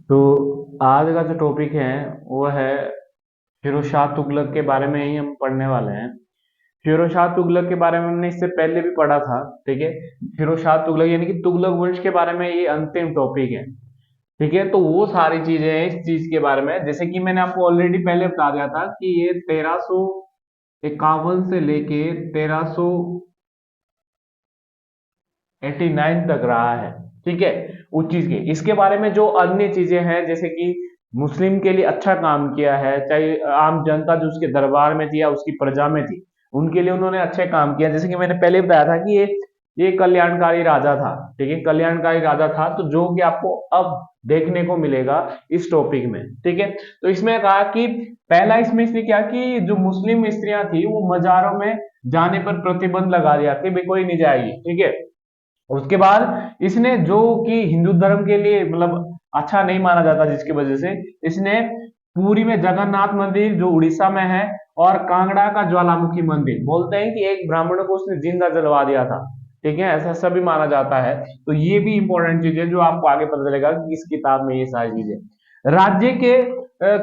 तो आज का जो टॉपिक है वो है फिरोज शाह तुगलक के बारे में ही हम पढ़ने वाले हैं। फिरोज शाह तुगलक के बारे में हमने इससे पहले भी पढ़ा था। ठीक है। फिरोज शाह तुगलक यानी कि तुगलक वंश के बारे में ये अंतिम टॉपिक है। ठीक है, तो वो सारी चीजें हैं इस चीज के बारे में, जैसे कि मैंने आपको ऑलरेडी पहले बता दिया था कि ये 1351 से लेके 1389 तक रहा है। ठीक है। उस चीज के इसके बारे में जो अन्य चीजें हैं, जैसे कि मुस्लिम के लिए अच्छा काम किया है, चाहे आम जनता जो उसके दरबार में थी या उसकी प्रजा में थी, उनके लिए उन्होंने अच्छे काम किया। जैसे कि मैंने पहले बताया था कि ये कल्याणकारी राजा था। ठीक है, कल्याणकारी राजा था, तो जो कि आपको अब देखने को मिलेगा इस टॉपिक में। ठीक है। तो इसमें कहा कि पहला इसमें इसने क्या कि जो मुस्लिम स्त्रियां थी वो मजारों में जाने पर प्रतिबंध लगा दिया कि भाई कोई नहीं जाएगी। ठीक है। उसके बाद इसने जो कि हिंदू धर्म के लिए मतलब अच्छा नहीं माना जाता, जिसकी वजह से इसने पुरी में जगन्नाथ मंदिर जो उड़ीसा में है और कांगड़ा का ज्वालामुखी मंदिर, बोलते हैं कि एक ब्राह्मण को उसने जिंदा जलवा दिया था। ठीक है, ऐसा ऐसा भी माना जाता है। तो ये भी इंपॉर्टेंट चीज है जो आपको आगे पता चलेगा कि इस किताब में ये सारी चीजें राज्य के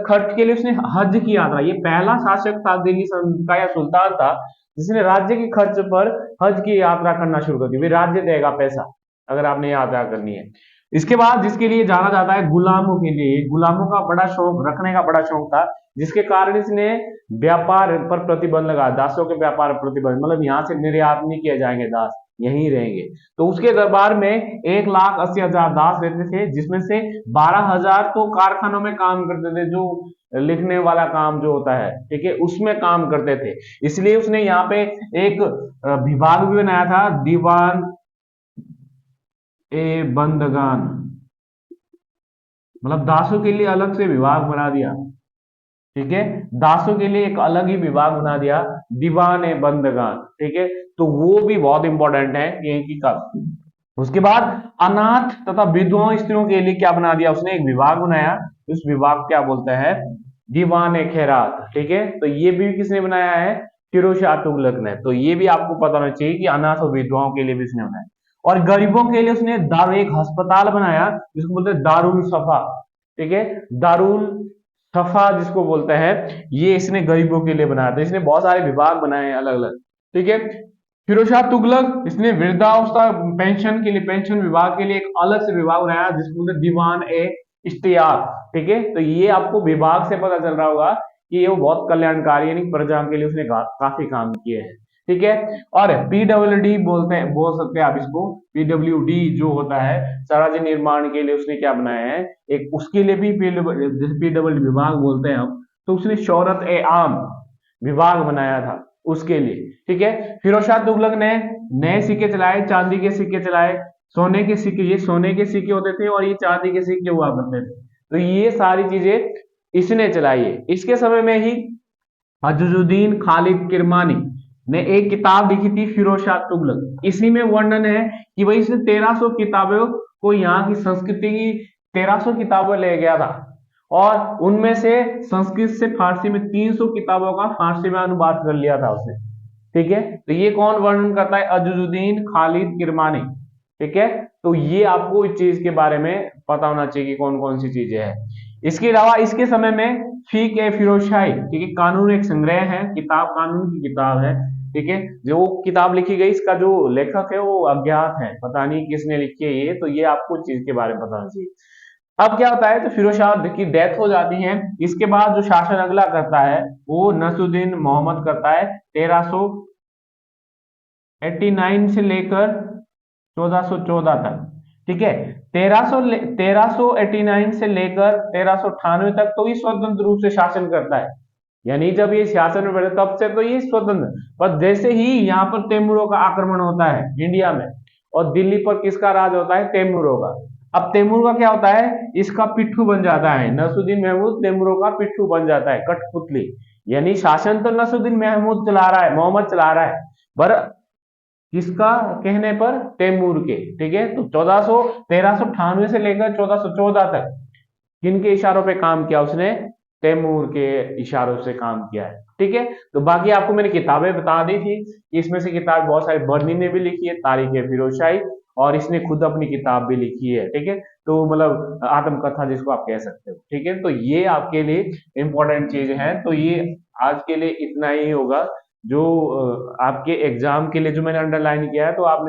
खर्च के लिए उसने हज किया था। ये पहला शासक था दिल्ली का या सुल्तान था जिसने राज्य के खर्च पर हज की यात्रा करना शुरू कर दी। वे राज्य देगा पैसा अगर आपने यात्रा करनी है। इसके बाद जिसके लिए जाना जाता है गुलामों के लिए, गुलामों का बड़ा शौक रखने का बड़ा शौक था, जिसके कारण इसने व्यापार पर प्रतिबंध लगा, दासों के व्यापार पर प्रतिबंध, मतलब यहाँ से निर्यात नहीं किए जाएंगे दास, यहीं रहेंगे। तो उसके दरबार में 1,80,000 दास रहते थे, जिसमें से 12,000 तो कारखानों में काम करते थे, जो लिखने वाला काम जो होता है, ठीक है, उसमें काम करते थे। इसलिए उसने यहाँ पे एक विभाग भी बनाया था, दीवान ए बंदगान, मतलब दासों के लिए अलग से विभाग बना दिया। ठीक है, दासों के लिए एक अलग ही विभाग बना दिया, दीवान ए बंदगान। ठीक है, तो वो भी बहुत इंपॉर्टेंट है कि कब। उसके बाद अनाथ तथा विधवा स्त्रियों के लिए क्या बना दिया उसने, एक विभाग बनाया। उस विभाग क्या बोलते हैं, दीवान ए खैरात। ठीक है, तो ये भी किसने बनाया है, फिरोज शाह तुगलक ने। तो ये भी आपको पता होना चाहिए कि अनाथ और विधवाओं के लिए भी उसने बनाया। और गरीबों के लिए उसने एक अस्पताल बनाया जिसको बोलते हैं दारुल सफा। ठीक है, दारुल सफा जिसको बोलते हैं, ये इसने गरीबों के लिए बनाया था। इसने बहुत सारे विभाग बनाए हैं अलग अलग। ठीक है, फिरोज शाह तुगलक इसने वृद्धावस्था पेंशन के लिए, पेंशन विभाग के लिए एक अलग से विभाग बनाया जिसको बोलते दीवान ए इश्तियाक। ठीक है, तो ये आपको विभाग से पता चल रहा होगा कि ये वो बहुत कल्याणकारी यानी प्रजा के लिए उसने काफी काम किए हैं। ठीक है, और पीडब्ल्यूडी बोलते हैं, बोल सकते हैं आप इसको, पीडब्ल्यूडी जो होता है सार्वजनिक निर्माण के लिए उसने क्या बनाया है, एक उसके लिए भी पीडब्ल्यूडी विभाग बोलते हैं हम। तो उसने शौहरत ए आम विभाग बनाया था उसके लिए। ठीक है, फिरोज शाह तुगलक ने नए सिक्के चलाए, चांदी के सिक्के चलाए, सोने के सिक्के, ये सोने के सिक्के होते थे और ये चांदी के सिक्के हुआ करते थे। तो ये सारी चीजें इसने चलाई है। इसके समय में ही अजुजुद्दीन खालिद किरमानी ने एक किताब लिखी थी फिरोज शाह तुगलक। इसी में वर्णन है कि भाई इसने 1300 किताबों को, यहाँ की संस्कृति की 1300 किताबें ले गया था और उनमें से संस्कृत से फारसी में 300 किताबों का फारसी में अनुवाद कर लिया था उसने। ठीक है, तो ये कौन वर्णन करता है, अजुजुद्दीन खालिद किरमानी। ठीक है, तो ये आपको इस चीज के बारे में पता होना चाहिए कि कौन कौन सी चीजें हैं। इसके अलावा इसके समय में फीक ए फिरोजशाही, ठीक है, कानून एक संग्रह है, किताब कानून की किताब है। ठीक है, जो किताब लिखी गई इसका जो लेखक है वो अज्ञात है, पता नहीं किसने लिखी है ये, तो ये आपको चीज के बारे में पता होना चाहिए। अब क्या होता है, तो फिरोज शाह की डेथ हो जाती है। इसके बाद जो शासन अगला करता है वो नसरुद्दीन मोहम्मद करता है, 1389 से लेकर 1414 तक। ठीक है, 1389 से लेकर 1398 तक तो ये स्वतंत्र रूप से शासन करता है, यानी जब ये शासन में बैठे तब से तो ये स्वतंत्र। पर जैसे ही यहाँ पर तैमूरों का आक्रमण होता है इंडिया में और दिल्ली पर किसका राज होता है, तैमूरों का। अब तैमूर का क्या होता है, इसका पिट्ठू बन जाता है, नसरुद्दीन महमूद तैमूरों का पिट्ठू बन जाता है, कठपुतली। यानी शासन तो नसरुद्दीन महमूद चला रहा है, मोहम्मद चला रहा है, पर किसका कहने पर, तैमूर के। ठीक है, तो 1398 से लेकर 1414 तक किनके इशारों पे काम किया उसने, तैमूर के इशारों से काम किया है। ठीक है, तो बाकी आपको मैंने किताबें बता दी थी, इसमें से किताब बहुत सारी बर्नी ने भी लिखी है, तारीख फिरोजशाही, और इसने खुद अपनी किताब भी लिखी है, ठीक है। तो मतलब आत्मकथा जिसको आप कह सकते हो, ठीक है। तो ये आपके लिए इंपॉर्टेंट चीज है। तो ये आज के लिए इतना ही होगा, जो आपके एग्जाम के लिए जो मैंने अंडरलाइन किया है, तो आपने